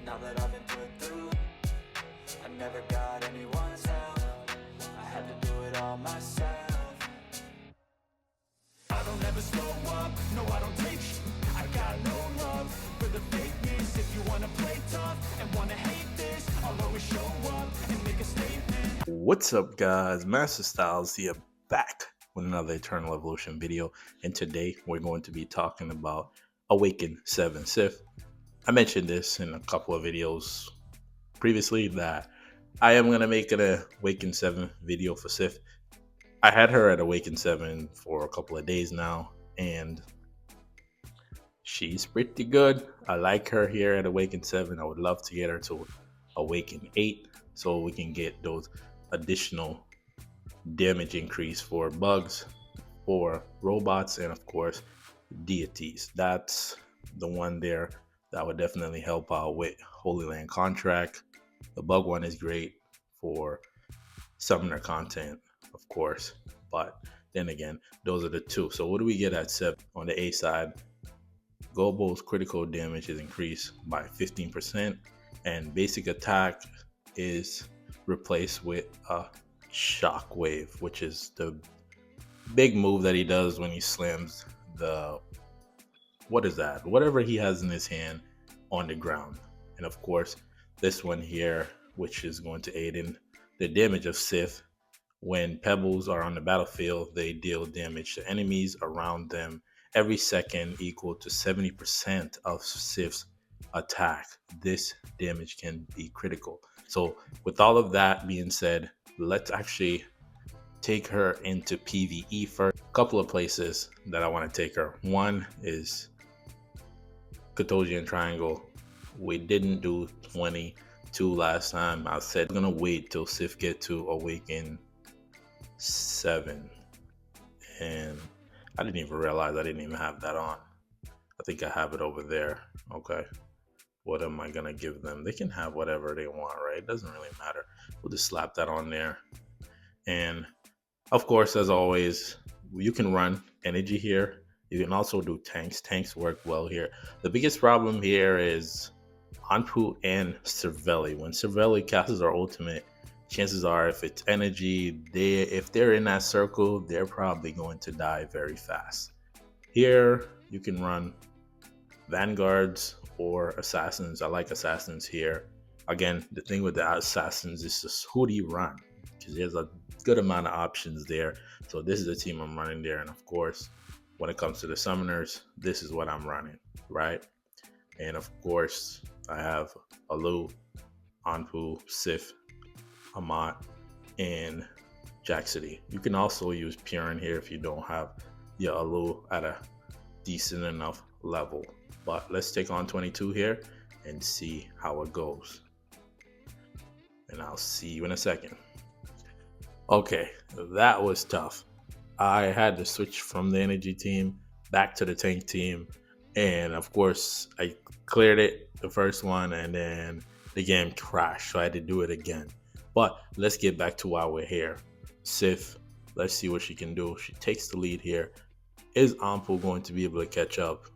now that I've been put through, I never got anyone's help, I had to do it all myself. I don't ever slow up, no I don't take sh**. I got no love for the fakeness. If you wanna play tough and wanna hate this, I'll always show up and make a statement. What's up, guys? Master Styles here, back with another Eternal Evolution video, and today we're going to be talking about Awaken 7 Sith. I mentioned this in a couple of videos previously that I am going to make an Awaken 7 video for Sith. I had her at Awaken 7 for a couple of days now, and she's pretty good. I like her here at Awaken 7. I would love to get her to Awaken 8 so we can get those additional damage increase for bugs, for robots, and of course deities. That's the one there that would definitely help out with Holy Land contract. The bug one is great for summoner content, of course, but then again, those are the two. So what do we get at 7? On the A side, Gobo's critical damage is increased by 15%, and basic attack is replaced with a shockwave, which is the big move that he does when he slams the whatever he has in his hand on the ground. And of course, this one here, which is going to aid in the damage of Sith. When pebbles are on the battlefield, they deal damage to enemies around them every second, equal to 70% of Sith's attack. This damage can be critical. So with all of that being said, let's actually take her into PvE first. A couple of places that I want to take her. One is Katosian Triangle. We didn't do 22 last time. I said I'm gonna wait till Sith get to Awaken 7, and I didn't even realize I didn't even have that on. I think I have it over there. Okay. What am I gonna give them? They can have whatever they want, right? It doesn't really matter. We'll just slap that on there. And of course, as always, you can run energy here. You can also do tanks. Tanks work well here. The biggest problem here is Anpu and Cervelli. When Cervelli casts our ultimate, chances are if it's energy, if they're in that circle, they're probably going to die very fast. Here, you can run Vanguards or Assassins. I like Assassins here. Again, the thing with the Assassins is just who do you run? Because there's a good amount of options there. So this is the team I'm running there. And of course, when it comes to the summoners, this is what I'm running, right? And of course, I have Alu, Anpu, Sif, Amat, and Jaxity. You can also use Purin here if you don't have your Alu at a decent enough level. But let's take on 22 here and see how it goes. And I'll see you in a second. Okay, that was tough. I had to switch from the energy team back to the tank team. And of course, I cleared it the first one and then the game crashed. So I had to do it again. But let's get back to why we're here. Sif, let's see what she can do. She takes the lead here. Is Anpu going to be able to catch up?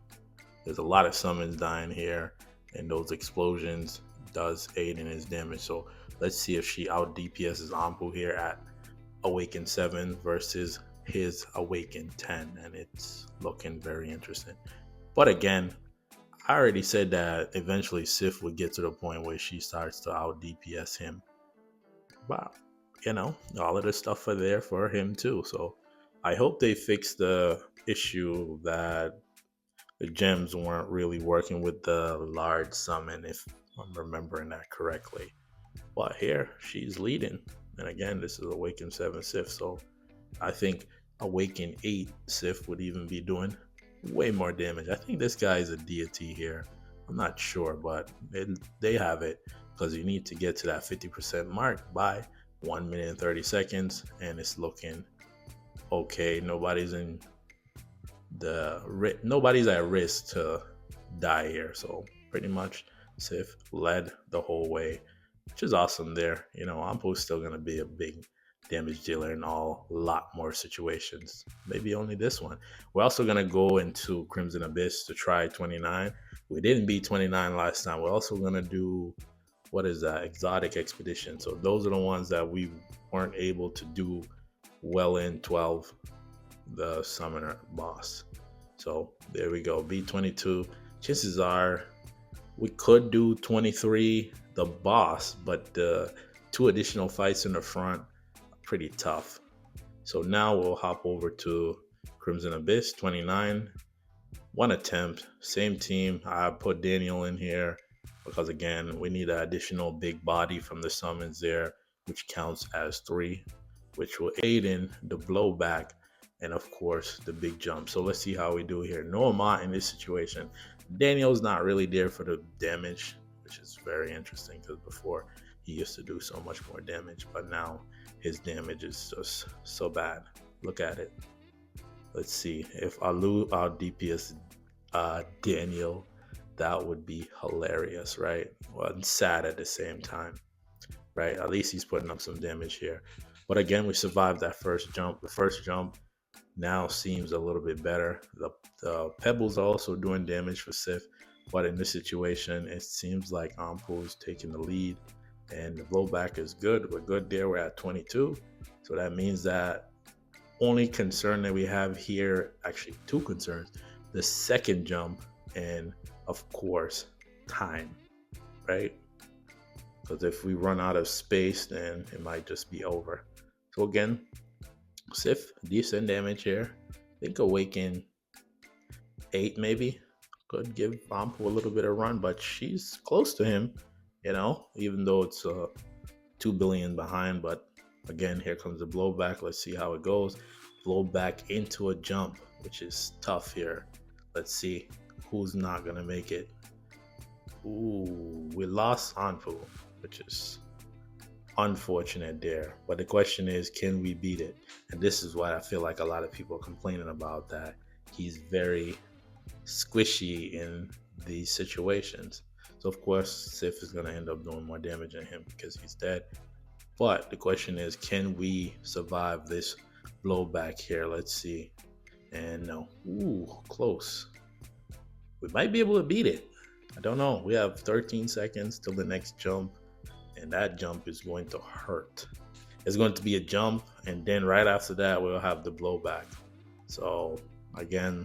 There's a lot of summons dying here, and those explosions does aid in his damage. So let's see if she out DPSs Anpu here at Awaken 7 versus his Awaken 10, and it's looking very interesting. But again, I already said that eventually Sif would get to the point where she starts to out DPS him. But you know, all of the stuff are there for him too. So I hope they fix the issue that the gems weren't really working with the large summon, if I'm remembering that correctly. But here, she's leading. And again, this is Awaken 7 Sif, so I think Awaken 8 Sif would even be doing way more damage. I think this guy is a deity here. I'm not sure, but they have it because you need to get to that 50% mark by 1 minute and 30 seconds, and it's looking okay. Nobody's at risk to die here, so pretty much Sif led the whole way, which is awesome there. You know, Ampu is still gonna be a big damage dealer in a lot more situations. Maybe only this one. We're also gonna go into Crimson Abyss to try 29. We didn't beat 29 last time. We're also gonna do, what is that? Exotic Expedition. So those are the ones that we weren't able to do well in 12, the Summoner boss. So there we go. Beat 22. Chances are we could do 23, the boss, but the two additional fights in the front are pretty tough. So now we'll hop over to Crimson Abyss 29. One attempt, same team. I put Daniel in here because, again, we need an additional big body from the summons there, which counts as 3, which will aid in the blowback and, of course, the big jump. So let's see how we do here. No Amat in this situation. Daniel's not really there for the damage, which is very interesting because before he used to do so much more damage, but now his damage is just so bad. Look at it. Let's see if I lose our DPS Daniel, that would be hilarious, right? Well, and sad at the same time, right? At least he's putting up some damage here. But again, we survived that first jump. The first jump now seems a little bit better. The pebbles are also doing damage for Sif, but in this situation, it seems like Anpu is taking the lead, and the blowback is good. We're good there. We're at 22, so that means that only concern that we have here, actually two concerns: the second jump, and of course, time, right? Because if we run out of space, then it might just be over. So again, Sif, decent damage here. I think Awaken 8 maybe could give Anpu a little bit of run, but she's close to him, even though it's 2 billion behind. But again, here comes the blowback. Let's see how it goes. Blowback into a jump, which is tough here. Let's see who's not gonna make it. Ooh, we lost Anpu, which is unfortunate there. But the question is, can we beat it? And this is what I feel like a lot of people are complaining about, that he's very squishy in these situations. So of course, Sif is gonna end up doing more damage than him because he's dead. But the question is, can we survive this blowback here? Let's see. And no, ooh, close. We might be able to beat it. I don't know. We have 13 seconds till the next jump, and that jump is going to hurt. It's going to be a jump, and then right after that, we'll have the blowback. So again,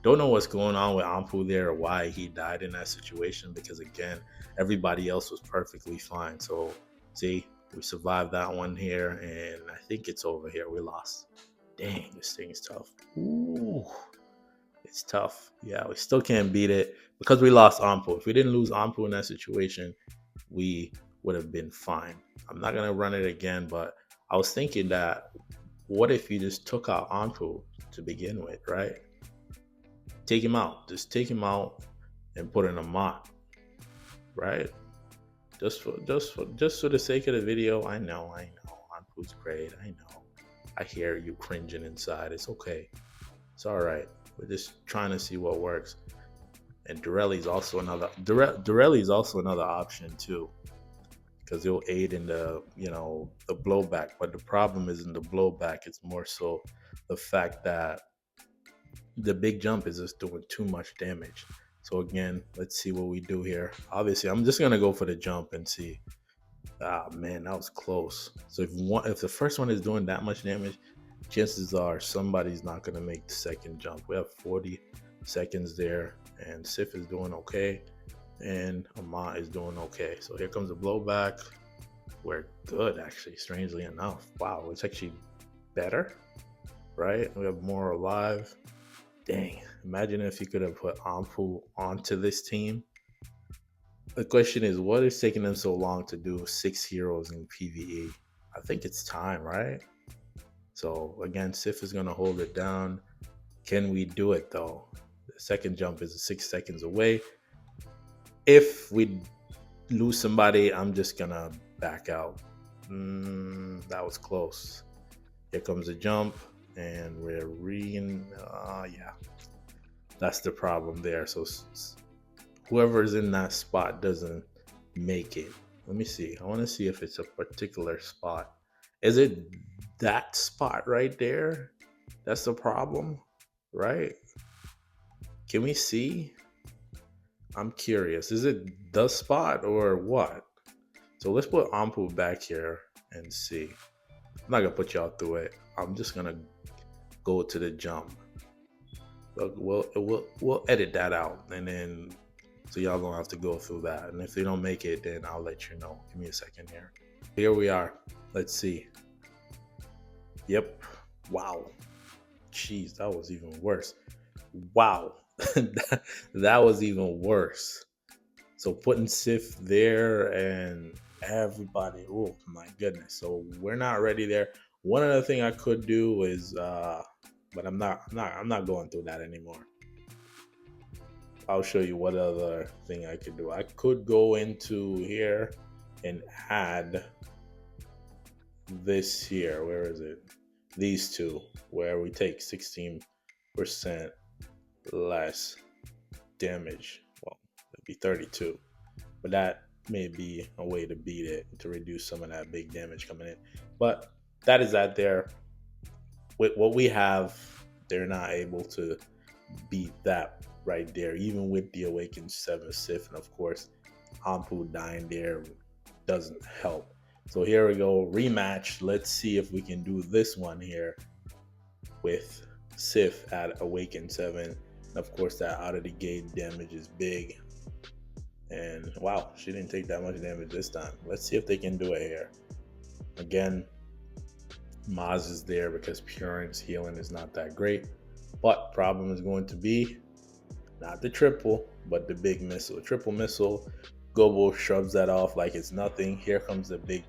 don't know what's going on with Anpu there or why he died in that situation, because again, everybody else was perfectly fine. So see, we survived that one here, and I think it's over here. We lost. Dang, this thing is tough. Ooh, it's tough. Yeah, we still can't beat it because we lost Anpu. If we didn't lose Anpu in that situation, we would have been fine. I'm not gonna run it again, but I was thinking that what if you just took out Anpu to begin with, right? Take him out. Just take him out and put in a mod, right? Just for the sake of the video. I know. Anpu's great. I know. I hear you cringing inside. It's okay. It's all right. We're just trying to see what works. And Durelli's also another option too, because it'll aid in the blowback. But the problem isn't the blowback; it's more so the fact that the big jump is just doing too much damage. So again, let's see what we do here. Obviously, I'm just gonna go for the jump and see. Ah man, that was close. So if the first one is doing that much damage, chances are somebody's not gonna make the second jump. We have 40 seconds there, and Sif is doing okay, and Amat is doing okay. So here comes the blowback. We're good, actually, strangely enough. Wow, it's actually better, right? We have more alive. Dang, imagine if you could have put Anpu onto this team. The question is, what is taking them so long to do 6 heroes in PvE? I think it's time, right? So again, Sif is going to hold it down. Can we do it though? The second jump is 6 seconds away. If we lose somebody, I'm just going to back out. That was close. Here comes the jump, and we're yeah. That's the problem there. So whoever's in that spot doesn't make it. Let me see. I want to see if it's a particular spot. Is it that spot right there? That's the problem, right? Can we see? I'm curious. Is it the spot or what? So let's put Anpu back here and see. I'm not gonna put y'all through it. I'm just gonna go to the jump. We'll edit that out, and then so y'all don't have to go through that. And if they don't make it, then I'll let you know. Give me a second here. Here we are. Let's see. Yep. Wow. Jeez, that was even worse. Wow. That was even worse. So putting Sif there and everybody, oh my goodness. So we're not ready there. One other thing I could do is but I'm not going through that anymore. I'll show you what other thing I could do. I could go into here and add this here. Where is it? These two, where we take 16% less damage. Well, it'd be 32, but that may be a way to beat it, to reduce some of that big damage coming in. But that is that there. With what we have, they're not able to beat that right there, even with the Awaken 7 Sif. And of course, Anpu dying there doesn't help. So here we go, rematch. Let's see if we can do this one here with Sif at Awaken 7. And of course, that out of the gate damage is big. And wow, she didn't take that much damage this time. Let's see if they can do it here. Again, Maz is there because Purin's healing is not that great. But problem is going to be not the triple, but the big missile. Triple missile, Gobo shoves that off like it's nothing. Here comes the big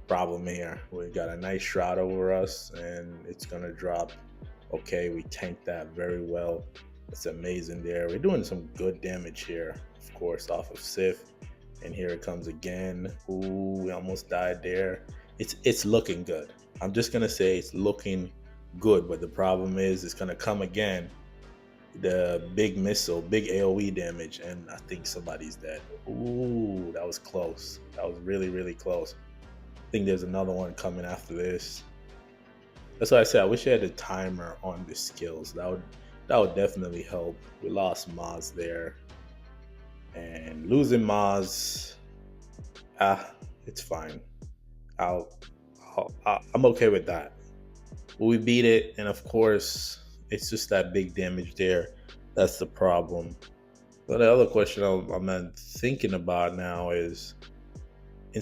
problem here. We got a nice shroud over us and it's gonna drop. Okay, we tanked that very well. It's amazing there. We're doing some good damage here, of course, off of Sif. And here it comes again. Ooh, we almost died there. It's looking good. I'm just gonna say it's looking good, but the problem is it's gonna come again. The big missile, big AoE damage, and I think somebody's dead. Ooh, that was close. That was really, really close. I think there's another one coming after this. That's why I said I wish I had a timer on the skills. That would definitely help. We lost Maz there, and losing Maz, it's fine. I'm okay with that. We beat it, and of course, it's just that big damage there. That's the problem. But the other question I'm thinking about now is, you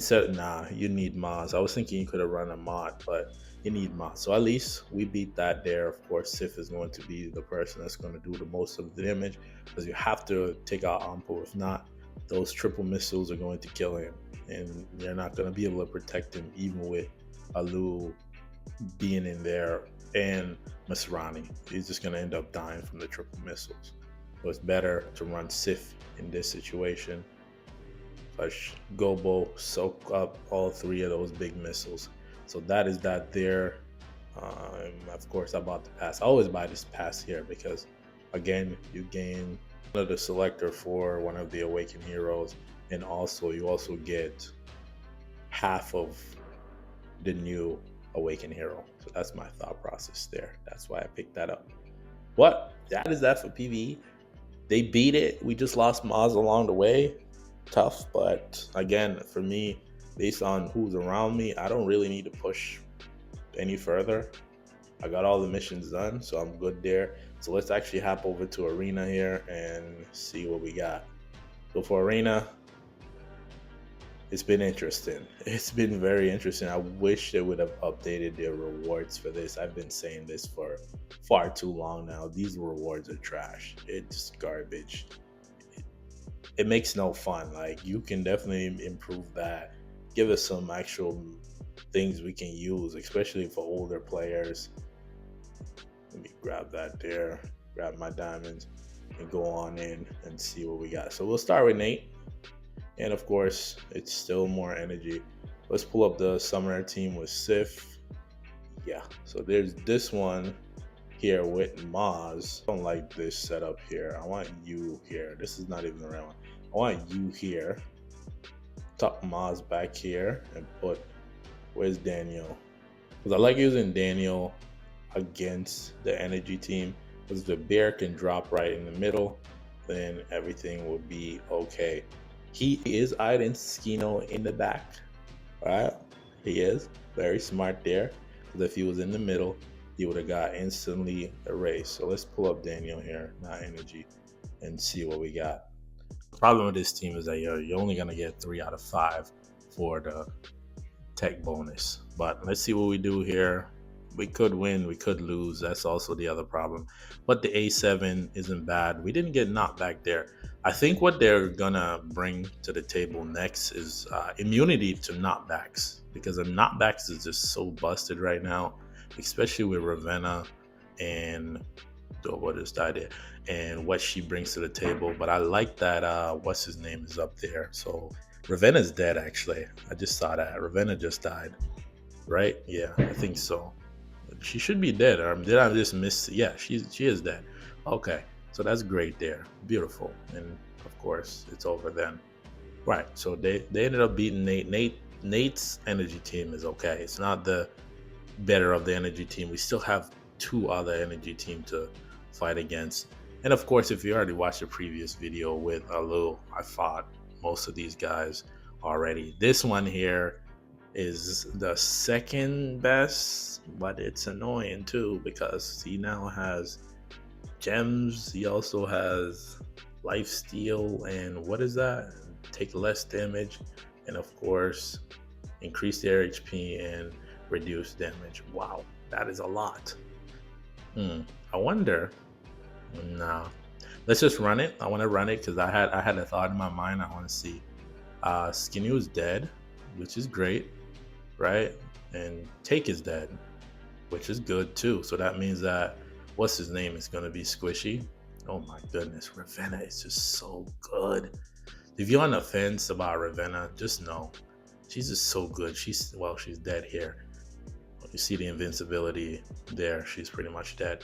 need Maz. I was thinking you could have run a mod, but you need Maz. So at least we beat that there. Of course, Sif is going to be the person that's going to do the most of the damage because you have to take out Anpu. If not, those triple missiles are going to kill him, and you're not going to be able to protect him even with Alu being in there and Masrani. He's just going to end up dying from the triple missiles. So it's better to run Sif in this situation. Gobo soak up all three of those big missiles. So that is that there. Of course, I bought the pass. I always buy this pass here because, again, you gain another selector for one of the Awaken heroes, and also you also get half of the new Awaken hero. So that's my thought process there. That's why I picked that up. But that is that for PvE. They beat it. We just lost Maz along the way. Tough, but again, for me, based on who's around me, I don't really need to push any further. I got all the missions done, so I'm good there. So let's actually hop over to Arena here and see what we got. So for Arena, it's been interesting. It's been very interesting. I wish they would have updated their rewards for this. I've been saying this for far too long now. These rewards are trash. It's garbage. It makes no fun. Like, you can definitely improve that. Give us some actual things we can use, especially for older players. Let me grab that there, grab my diamonds, and go on in and see what we got. So we'll start with Nate. And of course, it's still more energy. Let's pull up the summoner team with Sif. Yeah, so there's this one here with Maz. I don't like this setup here. I want you here. This is not even the right one. I want you here. Tuck Maz back here and put, where's Daniel? Because I like using Daniel against the energy team. Because the bear can drop right in the middle, then everything will be okay. He is hiding Skeno in the back. Right? He is very smart there. Because if he was in the middle, he would have got instantly erased. So let's pull up Daniel here, not energy, and see what we got. The problem with this team is that you're only gonna get 3 out of 5 for the tech bonus. But let's see what we do here. We could win, we could lose. That's also the other problem. But the A7 isn't bad. We didn't get knocked back there. I think what they're gonna bring to the table next is immunity to knockbacks, because the knockbacks is just so busted right now, especially with Ravenna and what is that it, and what she brings to the table. But I like that what's his name is up there. So Ravenna's dead actually. I just saw that. Ravenna just died. Right? Yeah, I think so. She should be dead. Or did I just miss? Yeah, she is dead. Okay, so that's great there. Beautiful. And of course, it's over then. Right. So they ended up beating Nate. Nate's energy team is okay. It's not the better of the energy team. We still have 2 other energy team to fight against. And of course, if you already watched the previous video with Alu, I fought most of these guys already. This one here is the second best, but it's annoying too because he now has gems. He also has life steal, and what is that? Take less damage, and of course, increase their HP and reduce damage. Wow, that is a lot. I wonder. Nah, let's just run it. I want to run it because I had a thought in my mind. I want to see. Skeno is dead, which is great, right? And Take is dead, which is good too. So that means that what's his name is going to be squishy. Oh my goodness, Ravenna is just so good. If you're on the fence about Ravenna, just know she's just so good. She's dead here. You see the invincibility there. She's pretty much dead.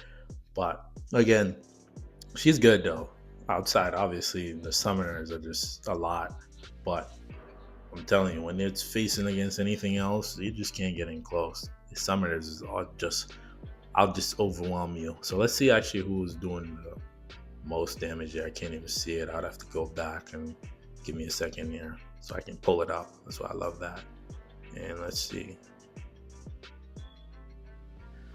But again, she's good though. Outside, obviously, the summoners are just a lot. But I'm telling you, when it's facing against anything else, you just can't get in close. The summoners are just, I'll just overwhelm you. So let's see actually who's doing the most damage here. I can't even see it. I'd have to go back and give me a second here so I can pull it up. That's why I love that. And let's see.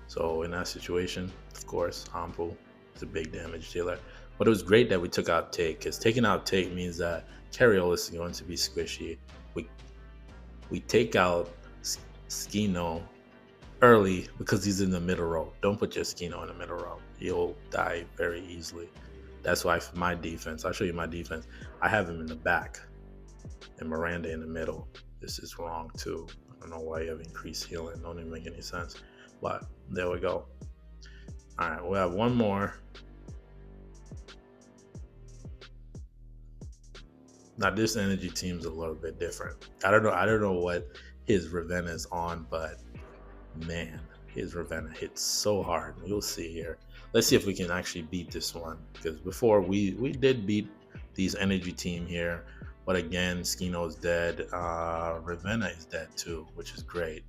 So in that situation, of course, Anpu is a big damage dealer. But it was great that we took out Take, because taking out Take means that Carriolis is going to be squishy. We take out Skeno early because he's in the middle row. Don't put your Skeno in the middle row. He'll die very easily. That's why for my defense, I'll show you my defense. I have him in the back and Miranda in the middle. This is wrong too. I don't know why you have increased healing. Don't even make any sense. But there we go. All right, we'll have one more. Now this energy team's a little bit different. I don't know what his Ravenna is on, but man, his Ravenna hits so hard. You'll see here. Let's see if we can actually beat this one, because before we did beat these energy team here, but again, Skeno's dead. Ravenna is dead too, which is great.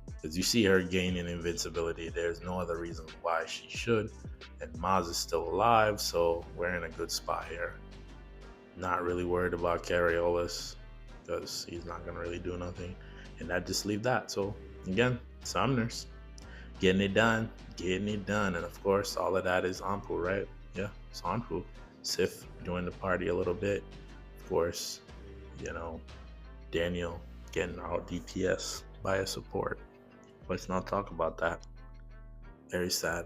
Because you see her gaining invincibility. There's no other reason why she should. And Maz is still alive, so we're in a good spot here. Not really worried about Carriolis because he's not going to really do nothing. And I just leave that. So again, Summoners getting it done. And of course, all of that is Anpu, right? Yeah, it's Anpu. Sif joined the party a little bit. Of course, Daniel getting out DPS by a support. Let's not talk about that. Very sad.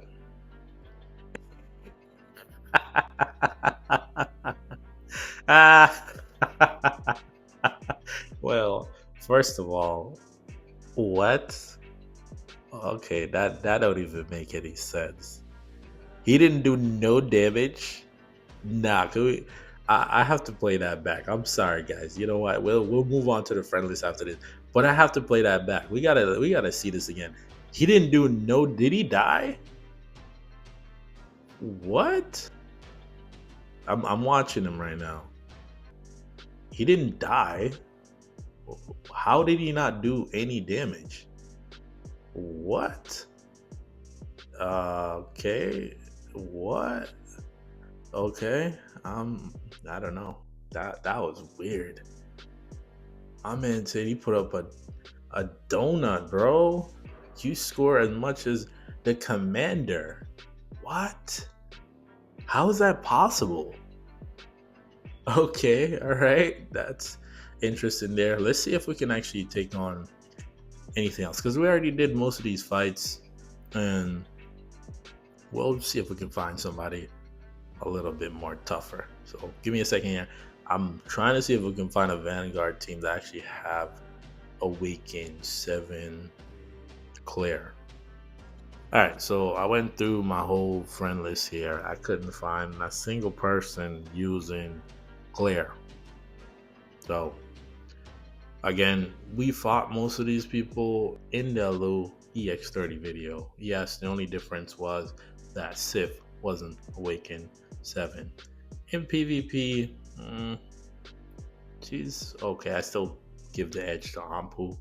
Well, first of all, what? Okay, that don't even make any sense. He didn't do no damage. Nah, I have to play that back. I'm sorry, guys. You know what? We'll move on to the friend list after this. But I have to play that back. We gotta see this again. He didn't do no. Did he die? What? I'm watching him right now. He didn't die. How did he not do any damage? What? Okay. What? Okay. I don't know. That was weird. My man said he put up a donut, bro. You score as much as the commander. What? How is that possible? Okay, all right. That's interesting there. Let's see if we can actually take on anything else because we already did most of these fights, and we'll see if we can find somebody a little bit more tougher. So give me a second here. I'm trying to see if we can find a Vanguard team that actually have Awaken 7 Claire. All right, so I went through my whole friend list here. I couldn't find a single person using Claire. So again, we fought most of these people in the Lu EX30 video. Yes, the only difference was that Sif wasn't Awaken 7. In PvP, she's okay. I still give the edge to Anpu.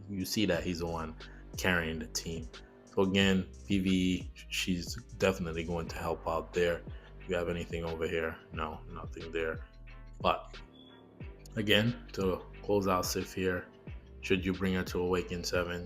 You see that he's the one carrying the team. So again, PvE, she's definitely going to help out there. Do you have anything over here? No, nothing there. But again, to close out Sif here, should you bring her to Awaken 7?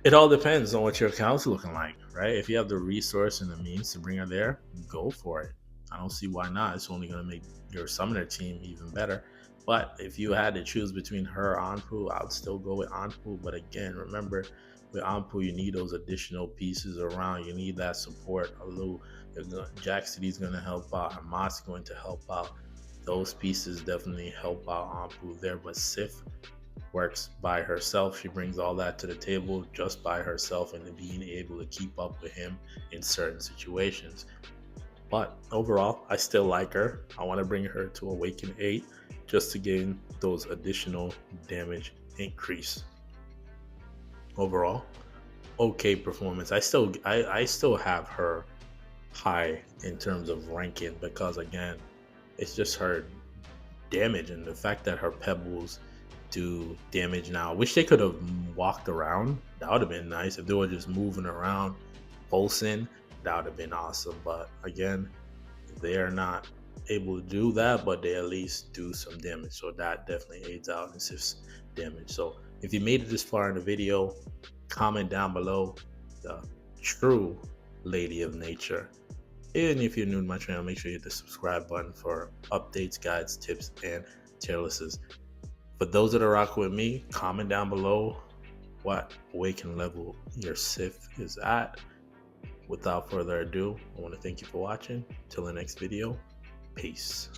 It all depends on what your account's looking like, right? If you have the resource and the means to bring her there, go for it. I don't see why not. It's only going to make your summoner team even better. But if you had to choose between her or Anpu, I would still go with Anpu. But again, remember, with Anpu, you need those additional pieces around. You need that support. Alu, Jack City's going to help out. And Masta going to help out. Those pieces definitely help out Anpu there. But Sif works by herself. She brings all that to the table just by herself and being able to keep up with him in certain situations. But overall, I still like her. I want to bring her to Awaken 8 just to gain those additional damage increase. Overall, okay performance. I still have her high in terms of ranking because again, it's just her damage and the fact that her pebbles do damage now. I wish they could have walked around. That would have been nice if they were just moving around, pulsing. That would have been awesome. But again, they are not able to do that, but they at least do some damage. So that definitely aids out in Sif's damage. So if you made it this far in the video, comment down below the true lady of nature. And if you're new to my channel, make sure you hit the subscribe button for updates, guides, tips, and tier lists. For those that are rocking with me, comment down below what Awaken level your Sif is at. Without further ado, I want to thank you for watching. Till the next video, peace.